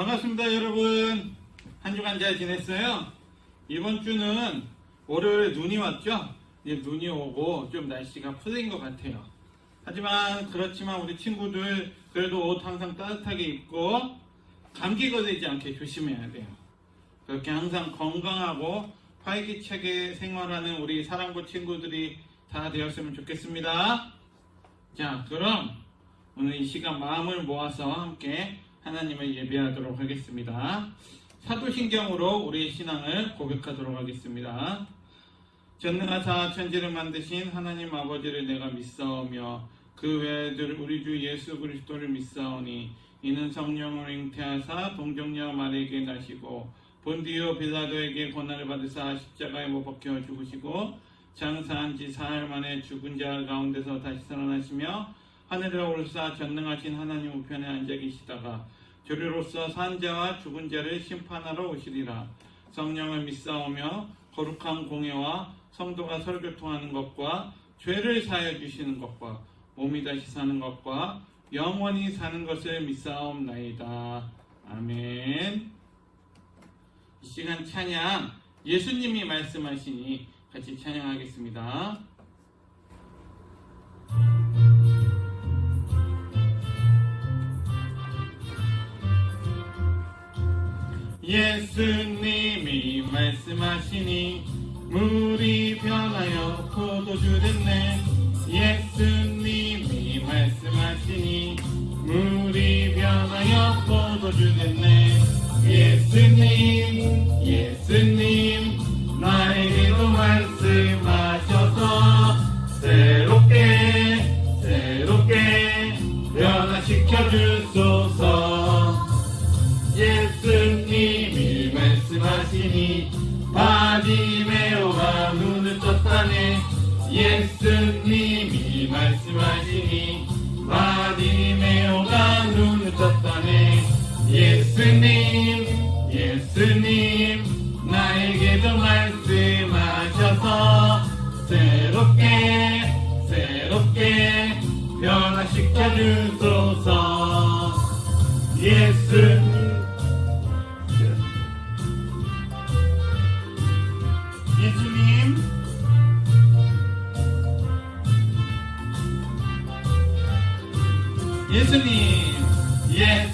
반갑습니다, 여러분. 한 주간 잘 지냈어요? 이번 주는 월요일에 눈이 왔죠? 이제 눈이 오고 좀 날씨가 풀린 것 같아요. 하지만 그렇지만 우리 친구들 그래도 옷 항상 따뜻하게 입고 감기 걸리지 않게 조심해야 돼요. 그렇게 항상 건강하고 활기차게 생활하는 우리 사랑부 친구들이 다 되었으면 좋겠습니다. 자, 그럼 오늘 이 시간 마음을 모아서 함께 하나님을 예배하도록 하겠습니다. 사도신경으로 우리의 신앙을 고백하도록 하겠습니다. 전능하사 천지를 만드신 하나님 아버지를 내가 믿사오며 그 외아들 우리 주 예수 그리스도를 믿사오니 이는 성령을 잉태하사 동정녀 마리에게 나시고 본디오 빌라도에게 고난을 받으사 십자가에 못 박혀 죽으시고 장사한 지 사흘 만에 죽은 자 가운데서 다시 살아나시며 하늘에 오르사 전능하신 하나님 우편에 앉아 계시다가 저리로서 산 자와 죽은 자를 심판하러 오시리라. 성령을 믿사오며 거룩한 공예와 성도가 설교통하는 것과 죄를 사하여 주시는 것과 몸이 다시 사는 것과 영원히 사는 것을 믿사옵나이다. 아멘. 이 시간 찬양 예수님이 말씀하시니 같이 찬양하겠습니다. 예수님이 말씀하시니 물이 변하여 포도주 됐네. 예수님이 말씀하시니 물이 변하여 포도주 됐네. 예수님 나에게도 말씀하셔서 새롭게 변화시켜 주소서. 예수님이 말씀하시니 바디메오가 눈을 떴다네. 예수님이 말씀하시니 바디메오가 눈을 떴다네. 예수님 나에게도 말씀하셔서 새롭게 변화시켜 주소서. 예수님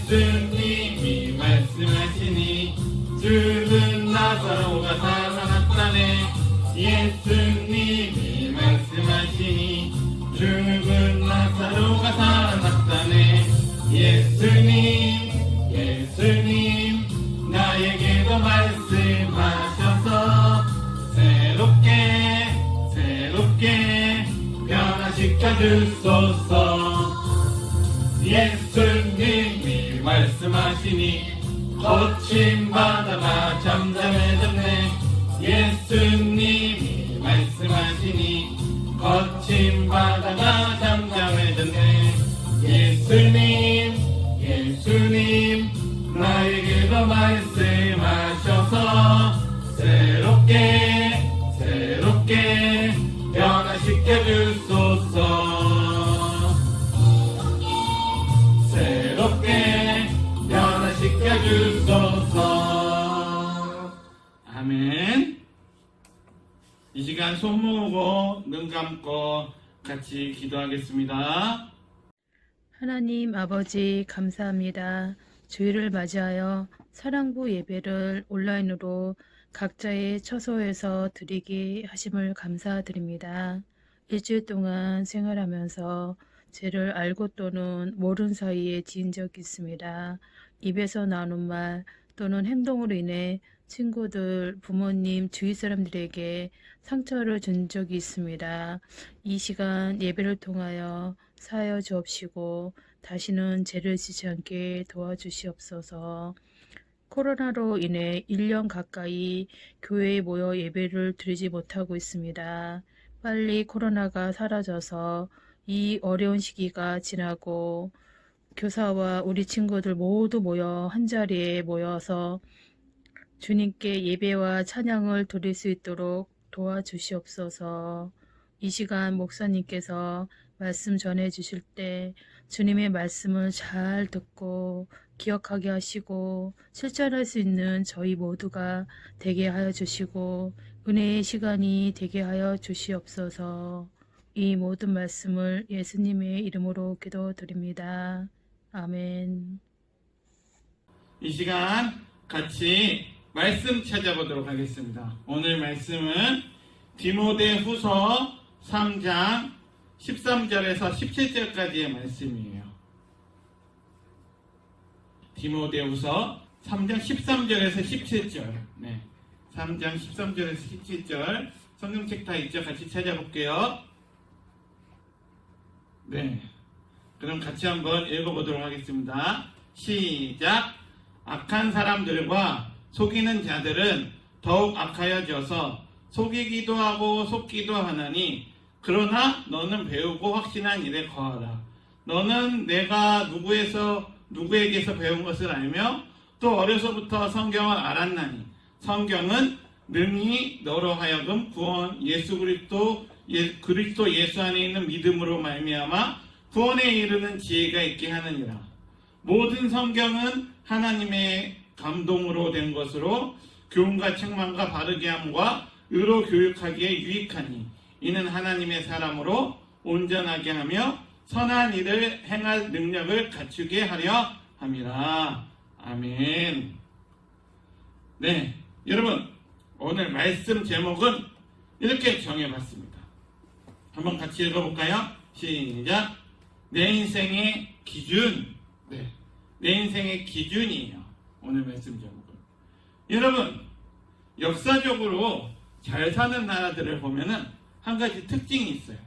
예수님이 말씀하시니 죽은 나사로가 살아났다네. 예수님이 말씀하시니 죽은 나사로가 살아났다네. 예수님 나에게도 말씀하셔서 새롭게 변화시켜 주소서. 예수님이 말씀하시니 거친 바다가 잠잠해졌네. 예수님이 말씀하시니 거친 바다가 잠잠해졌네. 예수님 나에게도 말씀하셔서 새롭게 변화시켜 주소서. 변화시켜 주소서. 아멘. 이 시간 손 모으고 눈 감고 같이 기도하겠습니다. 하나님 아버지 감사합니다. 주일을 맞이하여 사랑부 예배를 온라인으로 각자의 처소에서 드리게 하심을 감사드립니다. 일주일 동안 생활하면서 죄를 알고 또는 모른 사이에 지은 적이 있습니다. 입에서 나오는 말 또는 행동으로 인해 친구들, 부모님, 주위 사람들에게 상처를 준 적이 있습니다. 이 시간 예배를 통하여 사하여 주옵시고 다시는 죄를 지지 않게 도와주시옵소서. 코로나로 인해 1년 가까이 교회에 모여 예배를 드리지 못하고 있습니다. 빨리 코로나가 사라져서 이 어려운 시기가 지나고 교사와 우리 친구들 모두 모여 한자리에 모여서 주님께 예배와 찬양을 드릴 수 있도록 도와주시옵소서. 이 시간 목사님께서 말씀 전해 주실 때 주님의 말씀을 잘 듣고 기억하게 하시고 실천할 수 있는 저희 모두가 되게 하여 주시고 은혜의 시간이 되게 하여 주시옵소서. 이 모든 말씀을 예수님의 이름으로 기도드립니다. 아멘. 이 시간 같이 말씀 찾아보도록 하겠습니다. 오늘 말씀은 디모데후서 3장 13절에서 17절까지의 말씀이에요. 디모데후서 3장 13절에서 17절. 네. 3장 13절에서 17절. 성경책 다 있죠? 같이 찾아볼게요. 네. 그럼 같이 한번 읽어보도록 하겠습니다. 시작. 악한 사람들과 속이는 자들은 더욱 악하여져서 속이기도 하고 속기도 하나니 그러나 너는 배우고 확신한 일에 거하라. 너는 내가 누구에게서 배운 것을 알며 또 어려서부터 성경을 알았나니 성경은 능히 너로 하여금 구원 그리스도 예수 안에 있는 믿음으로 말미암아 구원에 이르는 지혜가 있게 하느니라. 모든 성경은 하나님의 감동으로 된 것으로 교훈과 책망과 바르게 함과 의로 교육하기에 유익하니 이는 하나님의 사람으로 온전하게 하며 선한 일을 행할 능력을 갖추게 하려 함이라. 아멘. 네, 여러분 오늘 말씀 제목은 이렇게 정해봤습니다. 한번 같이 읽어볼까요? 시작. 내 인생의 기준. 네, 내 인생의 기준이에요. 오늘 말씀 제목은. 여러분 역사적으로 잘 사는 나라들을 보면은 한 가지 특징이 있어요.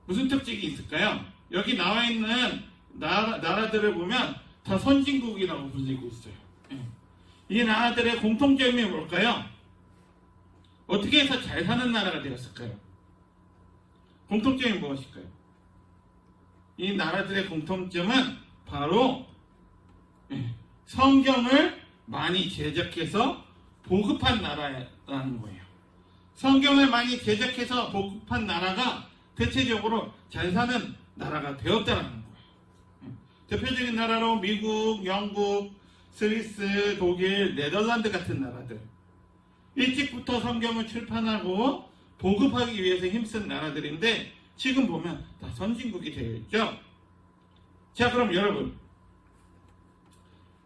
무슨 특징이 있을까요? 여기 나와 있는 나라들을 보면 다 선진국이라고 불리고 있어요. 이 나라들의 공통점이 뭘까요? 어떻게 해서 잘 사는 나라가 되었을까요? 공통점이 무엇일까요? 이 나라들의 공통점은 바로 성경을 많이 제작해서 보급한 나라라는 거예요. 성경을 많이 제작해서 보급한 나라가 대체적으로 잘 사는 나라가 되었다는 거예요. 대표적인 나라로 미국, 영국, 스위스, 독일, 네덜란드 같은 나라들. 일찍부터 성경을 출판하고 보급하기 위해서 힘쓴 나라들인데 지금 보면 다 선진국이 되어 있죠. 자, 그럼 여러분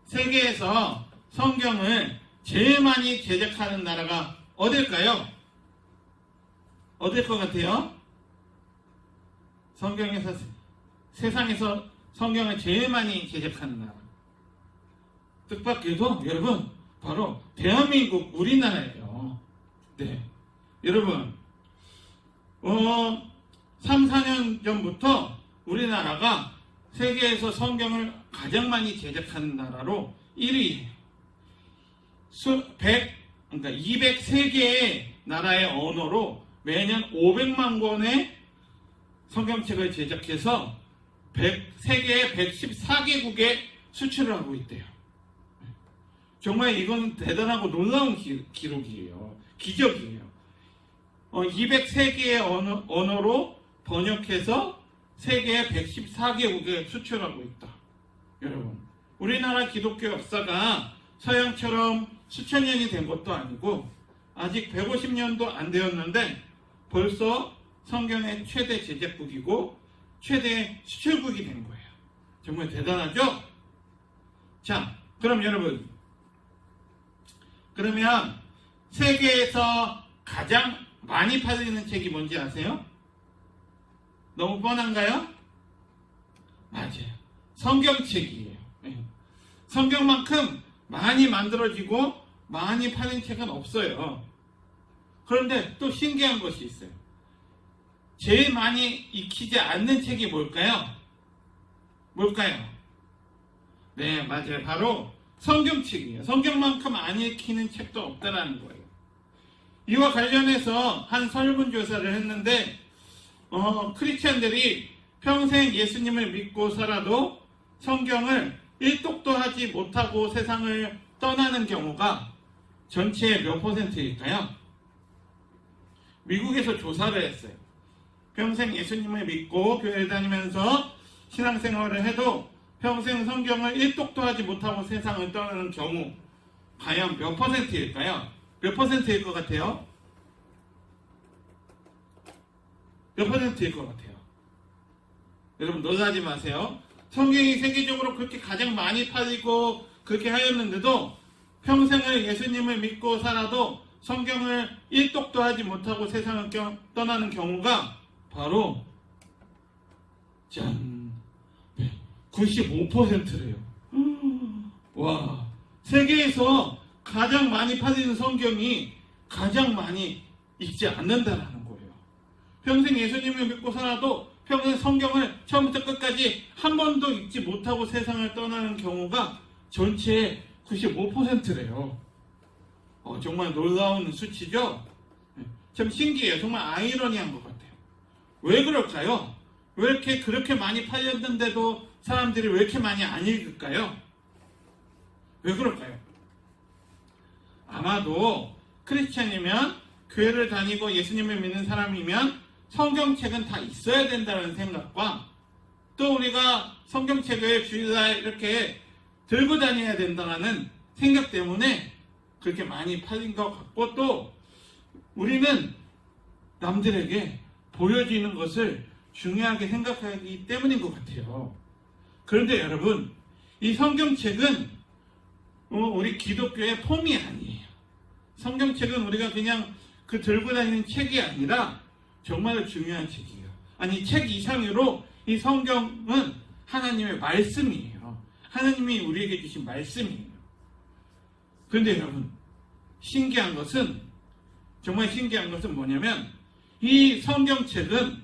세계에서 성경을 제일 많이 제작하는 나라가 어딜까요? 어딜 것 같아요? 세상에서 성경을 제일 많이 제작하는 나라. 뜻밖에도 여러분 바로 대한민국 우리나라예요. 네, 여러분 3, 4년 전부터 우리나라가 세계에서 성경을 가장 많이 제작하는 나라로 1위예요. 203개의 나라의 언어로 매년 500만 권의 성경책을 제작해서 세계 114개국에 수출을 하고 있대요. 정말 이건 대단하고 놀라운 기록이에요. 기적이에요. 203개의 언어로 번역해서 세계 114개국에 수출하고 있다. 여러분, 우리나라 기독교 역사가 서양처럼 수천 년이 된 것도 아니고 아직 150년도 안 되었는데 벌써 성경의 최대 제작국이고 최대 수출국이 된 거예요. 정말 대단하죠? 자, 그럼 여러분, 그러면 세계에서 가장 많이 팔리는 책이 뭔지 아세요? 너무 뻔한가요? 맞아요. 성경책이에요. 성경만큼 많이 만들어지고 많이 팔린 책은 없어요. 그런데 또 신기한 것이 있어요. 제일 많이 익히지 않는 책이 뭘까요? 네, 맞아요. 바로 성경책이에요. 성경만큼 안 읽히는 책도 없다라는 거예요. 이와 관련해서 한 설문조사를 했는데 크리스찬들이 평생 예수님을 믿고 살아도 성경을 일독도 하지 못하고 세상을 떠나는 경우가 전체의 몇 %일까요? 미국에서 조사를 했어요. 평생 예수님을 믿고 교회를 다니면서 신앙생활을 해도 평생 성경을 1독도 하지 못하고 세상을 떠나는 경우 과연 몇 퍼센트일까요? 몇 퍼센트일 것 같아요? 몇 퍼센트일 것 같아요? 여러분 놀라지 마세요. 성경이 세계적으로 그렇게 가장 많이 팔리고 그렇게 하였는데도 평생을 예수님을 믿고 살아도 성경을 1독도 하지 못하고 세상을 떠나는 경우가 바로 짠 95%래요. 와, 세계에서 가장 많이 팔리는 성경이 가장 많이 읽지 않는다라는 거예요. 평생 예수님을 믿고 살아도 평생 성경을 처음부터 끝까지 한 번도 읽지 못하고 세상을 떠나는 경우가 전체의 95%래요. 정말 놀라운 수치죠? 참 신기해요. 정말 아이러니한 것 같아요. 왜 그럴까요? 왜 이렇게 그렇게 많이 팔렸는데도 사람들이 왜 이렇게 많이 안 읽을까요? 왜 그럴까요? 아마도 크리스찬이면 교회를 다니고 예수님을 믿는 사람이면 성경책은 다 있어야 된다는 생각과 또 우리가 성경책을 주일날 이렇게 들고 다녀야 된다는 생각 때문에 그렇게 많이 팔린 것 같고 또 우리는 남들에게 보여지는 것을 중요하게 생각하기 때문인 것 같아요. 그런데 여러분, 이 성경책은 우리 기독교의 폼이 아니에요. 성경책은 우리가 그냥 그 들고 다니는 책이 아니라 정말로 중요한 책이에요. 아니, 책 이상으로 이 성경은 하나님의 말씀이에요. 하나님이 우리에게 주신 말씀이에요. 그런데 여러분, 정말 신기한 것은 뭐냐면 이 성경책은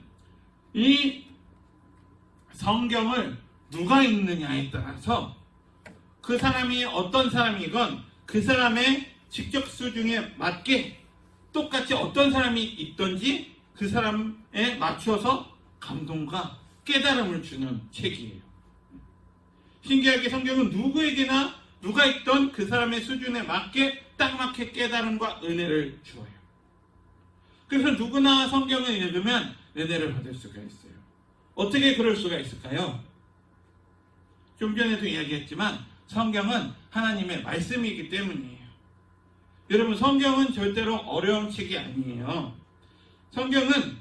이 성경을 누가 읽느냐에 따라서 그 사람이 어떤 사람이건 그 사람의 직접 수준에 맞게 똑같이 어떤 사람이 있든지 그 사람에 맞춰서 감동과 깨달음을 주는 책이에요. 신기하게 성경은 누구에게나 누가 읽던 그 사람의 수준에 맞게 딱 맞게 깨달음과 은혜를 주어요. 그래서 누구나 성경을 읽으면 은혜를 받을 수가 있어요. 어떻게 그럴 수가 있을까요? 좀 전에도 이야기했지만 성경은 하나님의 말씀이기 때문이에요. 여러분, 성경은 절대로 어려운 책이 아니에요. 성경은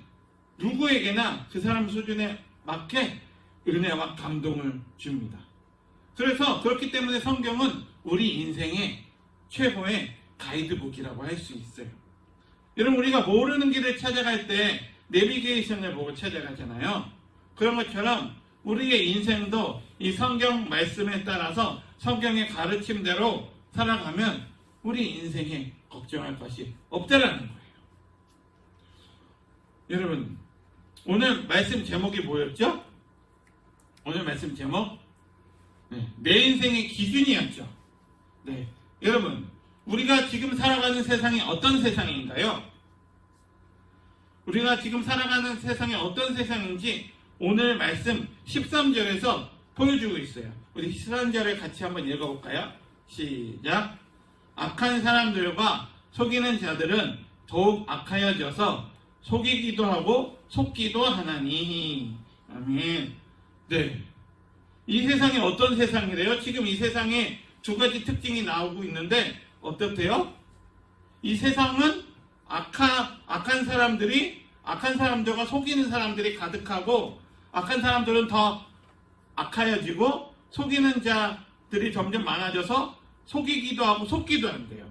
누구에게나 그 사람 수준에 맞게 은혜와 감동을 줍니다. 그래서 그렇기 때문에 성경은 우리 인생의 최고의 가이드북이라고 할 수 있어요. 여러분, 우리가 모르는 길을 찾아갈 때 내비게이션을 보고 찾아가잖아요. 그런 것처럼 우리의 인생도 이 성경 말씀에 따라서 성경의 가르침대로 살아가면 우리 인생에 걱정할 것이 없다라는 거예요. 여러분, 오늘 말씀 제목이 뭐였죠? 오늘 말씀 제목? 내 인생의 기준이었죠. 네, 여러분, 우리가 지금 살아가는 세상이 어떤 세상인가요? 우리가 지금 살아가는 세상이 어떤 세상인지 오늘 말씀 13절에서 보여주고 있어요. 우리 13절을 같이 한번 읽어볼까요? 시작. 악한 사람들과 속이는 자들은 더욱 악하여져서 속이기도 하고 속기도 하나니. 아멘. 네. 이 세상이 어떤 세상이래요? 지금 이 세상에 두 가지 특징이 나오고 있는데 어떻대요? 이 세상은 악한 사람들과 속이는 사람들이 가득하고 악한 사람들은 더 악하여지고 속이는 자들이 점점 많아져서 속이기도 하고 속기도 한대요.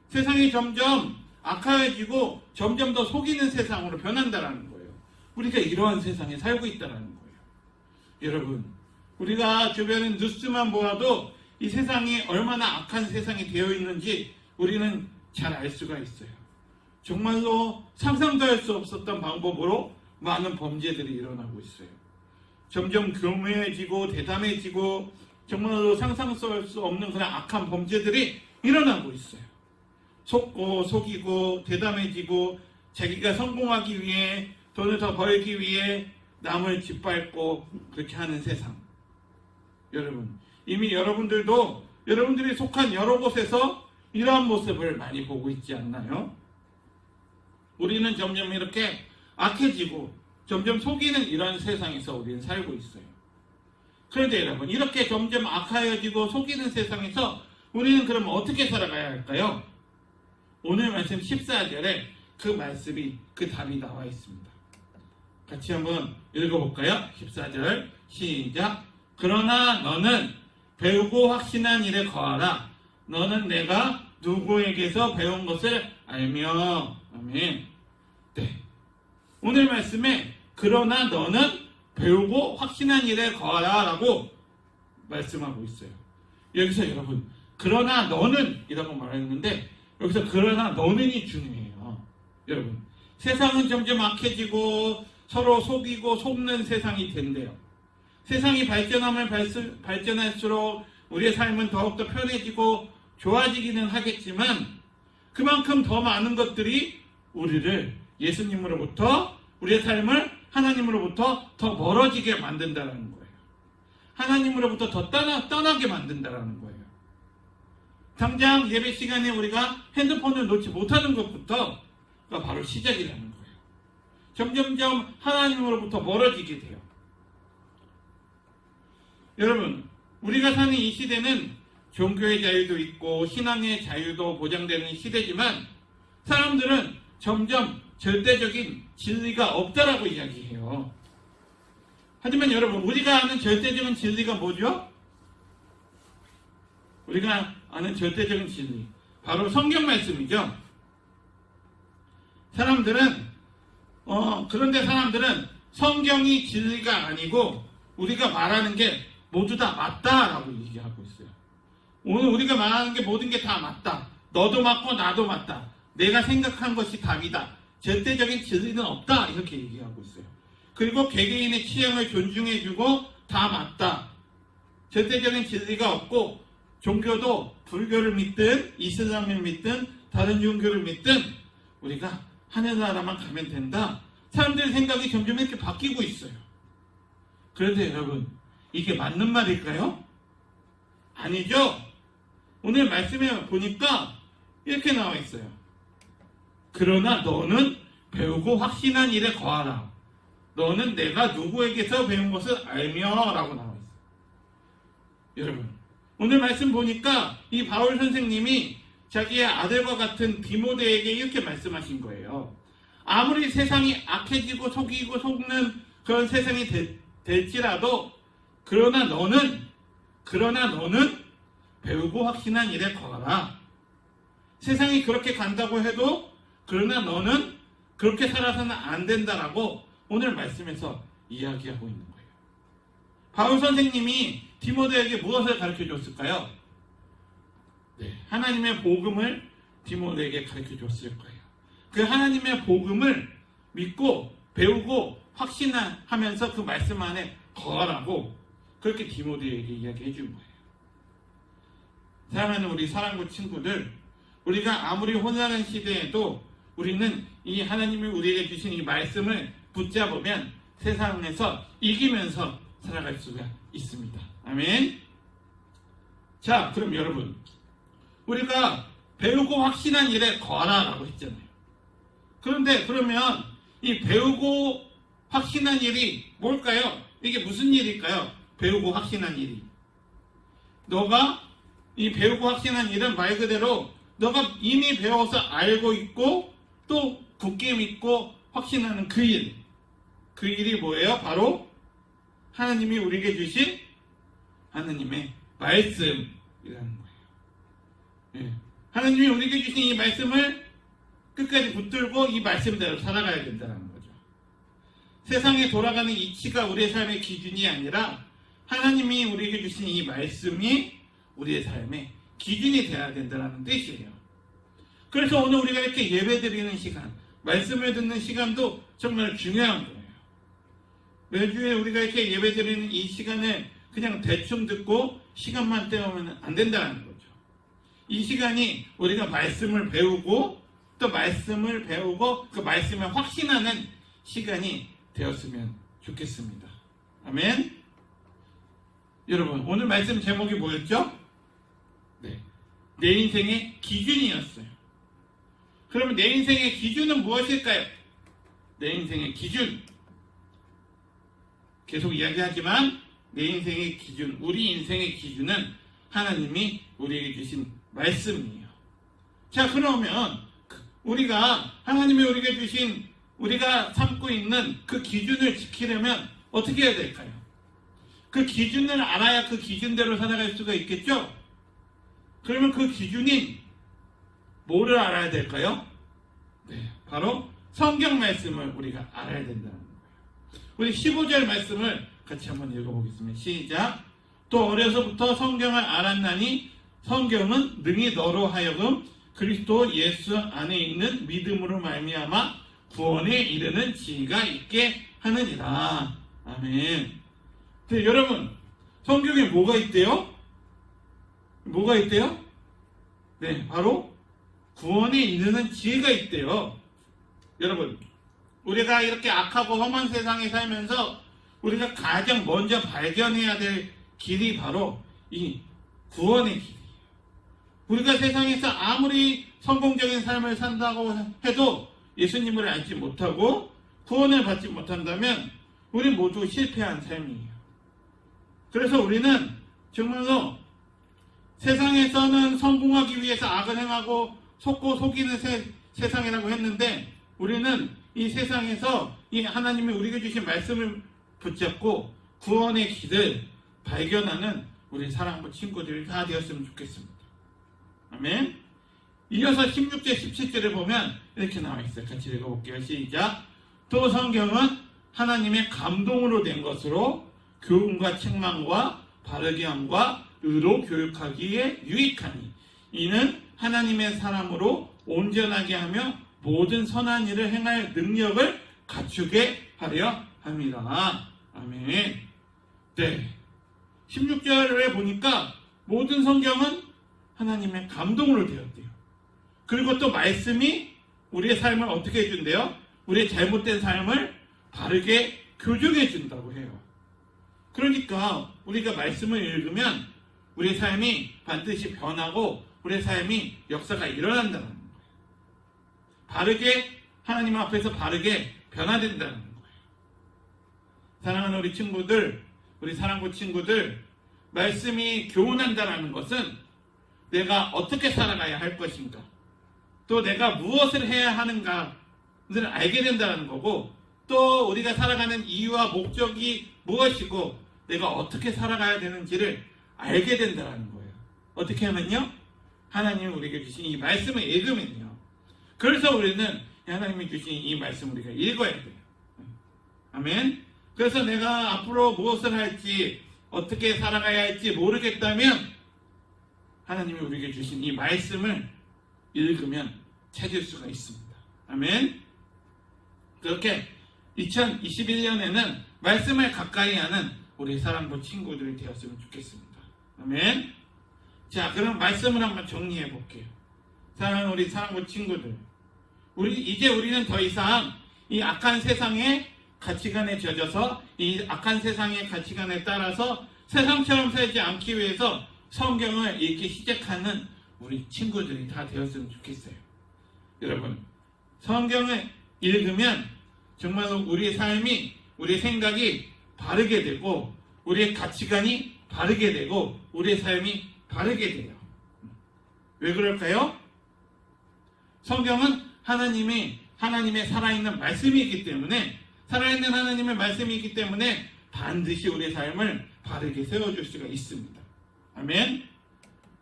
세상이 점점 악하여지고 점점 더 속이는 세상으로 변한다는 거예요. 우리가 이러한 세상에 살고 있다는 거예요. 여러분, 우리가 주변에 뉴스만 보아도 이 세상이 얼마나 악한 세상이 되어 있는지 우리는 잘 알 수가 있어요. 정말로 상상도 할 수 없었던 방법으로 많은 범죄들이 일어나고 있어요. 점점 교묘해지고 대담해지고 정말로 상상할 수 없는 그런 악한 범죄들이 일어나고 있어요. 속고 속이고 대담해지고 자기가 성공하기 위해 돈을 더 벌기 위해 남을 짓밟고 그렇게 하는 세상. 여러분, 이미 여러분들도 여러분들이 속한 여러 곳에서 이러한 모습을 많이 보고 있지 않나요? 우리는 점점 이렇게 악해지고 점점 속이는 이런 세상에서 우리는 살고 있어요. 그런데 여러분, 이렇게 점점 악하여지고 속이는 세상에서 우리는 그럼 어떻게 살아가야 할까요? 오늘 말씀 14절에 그 말씀이, 그 답이 나와 있습니다. 같이 한번 읽어볼까요? 14절 시작. 그러나 너는 배우고 확신한 일에 거하라. 너는 내가 누구에게서 배운 것을 알며. 아멘. 네. 오늘 말씀에 그러나 너는 배우고 확신한 일에 거하라 라고 말씀하고 있어요. 여기서 여러분, 그러나 너는 이라고 말했는데 여기서 그러나 너는이 중요해요. 여러분, 세상은 점점 악해지고 서로 속이고 속는 세상이 된대요. 세상이 발전할수록 우리의 삶은 더욱더 편해지고 좋아지기는 하겠지만 그만큼 더 많은 것들이 우리를 예수님으로부터, 우리의 삶을 하나님으로부터 더 멀어지게 만든다는 거예요. 하나님으로부터 더 떠나게 만든다는 거예요. 당장 예배 시간에 우리가 핸드폰을 놓지 못하는 것부터가 바로 시작이라는 거예요. 점점점 하나님으로부터 멀어지게 돼요. 여러분, 우리가 사는 이 시대는 종교의 자유도 있고 신앙의 자유도 보장되는 시대지만 사람들은 점점 절대적인 진리가 없다라고 이야기해요. 하지만 여러분, 우리가 아는 절대적인 진리가 뭐죠? 우리가 아는 절대적인 진리, 바로 성경 말씀이죠. 그런데 사람들은 성경이 진리가 아니고 우리가 말하는 게 모두 다 맞다라고 얘기하고 있어요. 오늘 우리가 말하는 게 모든 게 다 맞다. 너도 맞고 나도 맞다. 내가 생각한 것이 답이다. 절대적인 진리는 없다. 이렇게 얘기하고 있어요. 그리고 개개인의 취향을 존중해주고 다 맞다. 절대적인 진리가 없고 종교도 불교를 믿든 이슬람을 믿든 다른 종교를 믿든 우리가 하늘나라만 가면 된다. 사람들의 생각이 점점 이렇게 바뀌고 있어요. 그런데 여러분, 이게 맞는 말일까요? 아니죠. 오늘 말씀에 보니까 이렇게 나와 있어요. 그러나 너는 배우고 확신한 일에 거하라. 너는 내가 누구에게서 배운 것을 알며 라고 나와 있어요. 여러분, 오늘 말씀 보니까 이 바울 선생님이 자기의 아들과 같은 디모데에게 이렇게 말씀하신 거예요. 아무리 세상이 악해지고 속이고 속는 그런 세상이 될지라도 그러나 너는 배우고 확신한 일에 거하라. 세상이 그렇게 간다고 해도 그러나 너는 그렇게 살아서는 안 된다라고 오늘 말씀에서 이야기하고 있는 거예요. 바울 선생님이 디모데에게 무엇을 가르쳐 줬을까요? 네, 하나님의 복음을 디모데에게 가르쳐 줬을 거예요. 그 하나님의 복음을 믿고 배우고 확신하면서 그 말씀 안에 거하라고 그렇게 디모데에게 이야기해 준 거예요. 사랑하는 우리 사랑구 친구들, 우리가 아무리 혼란한 시대에도 우리는 이 하나님이 우리에게 주신 이 말씀을 붙잡으면 세상에서 이기면서 살아갈 수가 있습니다. 아멘. 자, 그럼 여러분, 우리가 배우고 확신한 일에 거하라라고 했잖아요. 그런데 그러면 이 배우고 확신한 일이 뭘까요? 이게 무슨 일일까요? 배우고 확신한 일이. 너가 이 배우고 확신한 일은 말 그대로 너가 이미 배워서 알고 있고 또 굳게 믿고 확신하는 그 일. 그 일이 뭐예요? 바로 하나님이 우리에게 주신 하나님의 말씀이라는 거예요. 네. 하나님이 우리에게 주신 이 말씀을 끝까지 붙들고 이 말씀대로 살아가야 된다는 거죠. 세상에 돌아가는 이치가 우리의 삶의 기준이 아니라 하나님이 우리에게 주신 이 말씀이 우리의 삶의 기준이 되어야 된다는 뜻이에요. 그래서 오늘 우리가 이렇게 예배드리는 시간, 말씀을 듣는 시간도 정말 중요한 거예요. 매주에 우리가 이렇게 예배드리는 이 시간을 그냥 대충 듣고 시간만 때우면 안 된다는 거죠. 이 시간이 우리가 말씀을 배우고 또 말씀을 배우고 그 말씀에 확신하는 시간이 되었으면 좋겠습니다. 아멘. 여러분, 오늘 말씀 제목이 뭐였죠? 네, 내 인생의 기준이었어요. 그러면 내 인생의 기준은 무엇일까요? 내 인생의 기준, 계속 이야기하지만 내 인생의 기준, 우리 인생의 기준은 하나님이 우리에게 주신 말씀이에요. 자, 그러면 우리가 하나님이 우리에게 주신 우리가 삼고 있는 그 기준을 지키려면 어떻게 해야 될까요? 그 기준을 알아야 그 기준대로 살아갈 수가 있겠죠? 그러면 그 기준인 뭐를 알아야 될까요? 네, 바로 성경 말씀을 우리가 알아야 된다는 거예요. 우리 15절 말씀을 같이 한번 읽어보겠습니다. 시작. 또 어려서부터 성경을 알았나니 성경은 능히 너로 하여금 그리스도 예수 안에 있는 믿음으로 말미암아 구원에 이르는 지혜가 있게 하느니라. 아멘. 네, 여러분, 성경에 뭐가 있대요? 뭐가 있대요? 네, 바로 구원에 이르는 지혜가 있대요. 여러분, 우리가 이렇게 악하고 험한 세상에 살면서 우리가 가장 먼저 발견해야 될 길이 바로 이 구원의 길이에요. 우리가 세상에서 아무리 성공적인 삶을 산다고 해도 예수님을 알지 못하고 구원을 받지 못한다면 우리 모두 실패한 삶이에요. 그래서 우리는 정말로 세상에서는 성공하기 위해서 악을 행하고 속고 속이는 세상이라고 했는데 우리는 이 세상에서 이 하나님이 우리에게 주신 말씀을 붙잡고 구원의 길을 발견하는 우리 사랑하는 친구들이 다 되었으면 좋겠습니다. 아멘. 이어서 16절 17절에 보면 이렇게 나와 있어요. 같이 읽어볼게요. 시작. 또 성경은 하나님의 감동으로 된 것으로 교훈과 책망과 바르게 함과 의로 교육하기에 유익하니 이는 하나님의 사람으로 온전하게 하며 모든 선한 일을 행할 능력을 갖추게 하려 합니다. 아멘. 네. 16절에 보니까 모든 성경은 하나님의 감동으로 되었대요. 그리고 또 말씀이 우리의 삶을 어떻게 해준대요? 우리의 잘못된 삶을 바르게 교정해 준다고 해요. 그러니까 우리가 말씀을 읽으면 우리의 삶이 반드시 변하고 우리의 삶이 역사가 일어난다는 거예요. 바르게 하나님 앞에서 바르게 변화된다는 거예요. 사랑하는 우리 친구들, 우리 사랑부 친구들, 말씀이 교훈한다는 것은 내가 어떻게 살아가야 할 것인가, 또 내가 무엇을 해야 하는가를 알게 된다는 거고, 또 우리가 살아가는 이유와 목적이 무엇이고 내가 어떻게 살아가야 되는지를 알게 된다는 거예요. 어떻게 하면요? 하나님이 우리에게 주신 이 말씀을 읽으면요. 그래서 우리는 하나님이 주신 이 말씀을 우리가 읽어야 돼요. 아멘. 그래서 내가 앞으로 무엇을 할지 어떻게 살아가야 할지 모르겠다면 하나님이 우리에게 주신 이 말씀을 읽으면 찾을 수가 있습니다. 아멘. 그렇게 2021년에는 말씀을 가까이 하는 우리 사랑부 친구들이 되었으면 좋겠습니다. 아멘. 자, 그럼 말씀을 한번 정리해 볼게요. 사랑하는 우리 사랑부 친구들, 이제 우리는 더 이상 이 악한 세상의 가치관에 젖어서 이 악한 세상의 가치관에 따라서 세상처럼 살지 않기 위해서 성경을 읽기 시작하는 우리 친구들이 다 되었으면 좋겠어요. 여러분, 성경을 읽으면 정말로 우리의 삶이, 우리의 생각이 바르게 되고 우리의 가치관이 바르게 되고 우리의 삶이 바르게 돼요. 왜 그럴까요? 성경은 하나님의 살아있는 말씀이기 때문에, 살아있는 하나님의 말씀이기 때문에 반드시 우리의 삶을 바르게 세워줄 수가 있습니다. 아멘.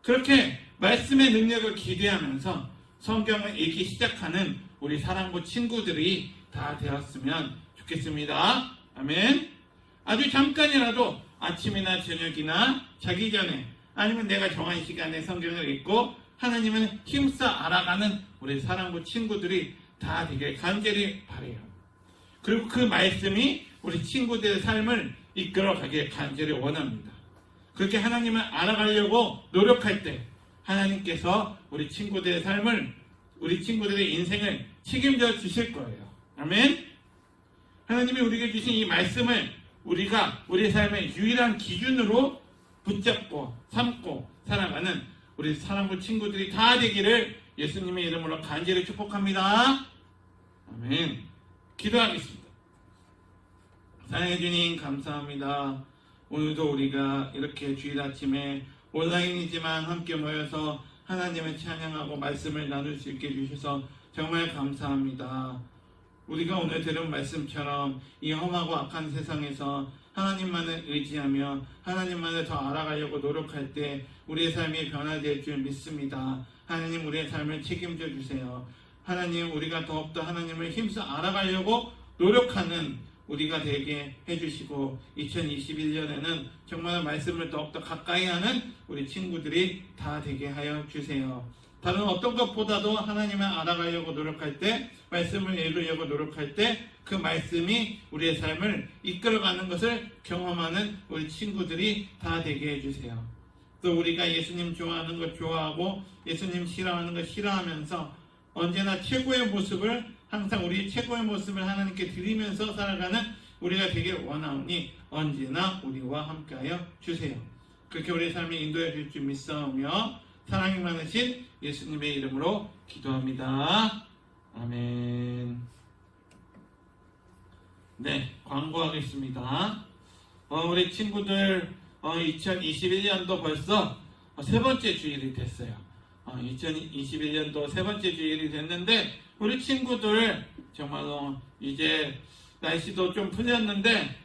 그렇게 말씀의 능력을 기대하면서 성경을 읽기 시작하는 우리 사랑부 친구들이 다 되었으면 좋겠습니다. 아멘. 아주 잠깐이라도 아침이나 저녁이나 자기 전에 아니면 내가 정한 시간에 성경을 읽고 하나님을 힘써 알아가는 우리 사랑부 친구들이 다 되길 간절히 바라요. 그리고 그 말씀이 우리 친구들의 삶을 이끌어가길 간절히 원합니다. 그렇게 하나님을 알아가려고 노력할 때 하나님께서 우리 친구들의 삶을, 우리 친구들의 인생을 책임져 주실 거예요. 아멘. 하나님이 우리에게 주신 이 말씀을 우리가 우리 삶의 유일한 기준으로 붙잡고 삼고 살아가는 우리 사랑부 친구들이 다 되기를 예수님의 이름으로 간절히 축복합니다. 아멘. 기도하겠습니다. 사랑해 주님 감사합니다. 오늘도 우리가 이렇게 주일 아침에 온라인이지만 함께 모여서 하나님을 찬양하고 말씀을 나눌 수 있게 해주셔서 정말 감사합니다. 우리가 오늘 들은 말씀처럼 이 험하고 악한 세상에서 하나님만을 의지하며 하나님만을 더 알아가려고 노력할 때 우리의 삶이 변화될 줄 믿습니다. 하나님, 우리의 삶을 책임져 주세요. 하나님, 우리가 더욱더 하나님을 힘써 알아가려고 노력하는 우리가 되게 해주시고 2021년에는 정말 말씀을 더욱더 가까이 하는 우리 친구들이 다 되게 하여 주세요. 다른 어떤 것보다도 하나님을 알아가려고 노력할 때, 말씀을 읽으려고 노력할 때 그 말씀이 우리의 삶을 이끌어가는 것을 경험하는 우리 친구들이 다 되게 해주세요. 또 우리가 예수님 좋아하는 것 좋아하고 예수님 싫어하는 것 싫어하면서 언제나 최고의 모습을, 항상 우리 최고의 모습을 하나님께 드리면서 살아가는 우리가 되길 원하오니 언제나 우리와 함께하여 주세요. 그렇게 우리의 삶을 인도해 줄 줄 믿사오며 사랑이 많으신 예수님의 이름으로 기도합니다. 아멘. 네, 광고하겠습니다. 우리 친구들 2021년도 벌써 세 번째 주일이 됐어요. 2021년도 세 번째 주일이 됐는데 우리 친구들 정말로 이제 날씨도 좀 풀렸는데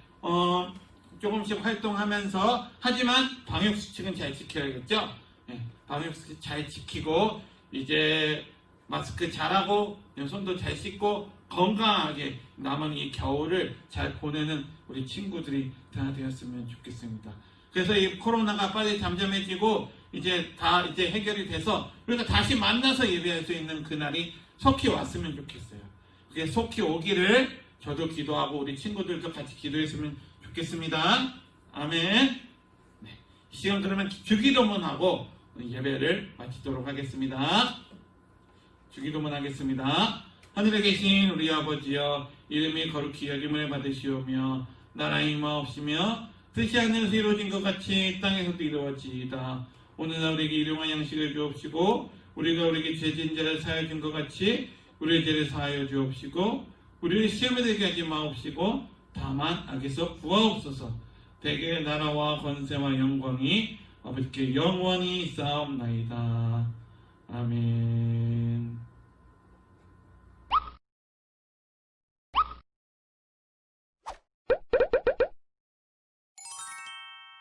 조금씩 활동하면서, 하지만 방역수칙은 잘 지켜야겠죠. 네, 방역수칙 잘 지키고 이제 마스크 잘하고 손도 잘 씻고 건강하게 남은 이 겨울을 잘 보내는 우리 친구들이 다 되었으면 좋겠습니다. 그래서 이 코로나가 빨리 잠잠해지고 이제 다 이제 해결이 돼서 우리가 다시 만나서 예배할 수 있는 그날이 속히 왔으면 좋겠어요. 그게 속히 오기를 저도 기도하고 우리 친구들도 같이 기도했으면 좋겠습니다. 아멘. 네, 시간 그러면 주기도문 하고 예배를 마치도록 하겠습니다. 주기도문 하겠습니다. 하늘에 계신 우리 아버지여, 이름이 거룩히 여김을 받으시오며 나라의 임하옵시며 뜻이 하늘에서 이루어진 것 같이 땅에서도 이루어지이다. 오늘날 우리에게 일용할 양식을 주옵시고 우리가 우리에게 죄진 자를 사하여 준 것 같이 우리의 죄를 사하여 주옵시고 우리를 시험에 들게 하지 마옵시고 다만 악에서 구하옵소서. 대개 나라와 권세와 영광이 아버지께 영원히 쌓옵나이다. 아멘.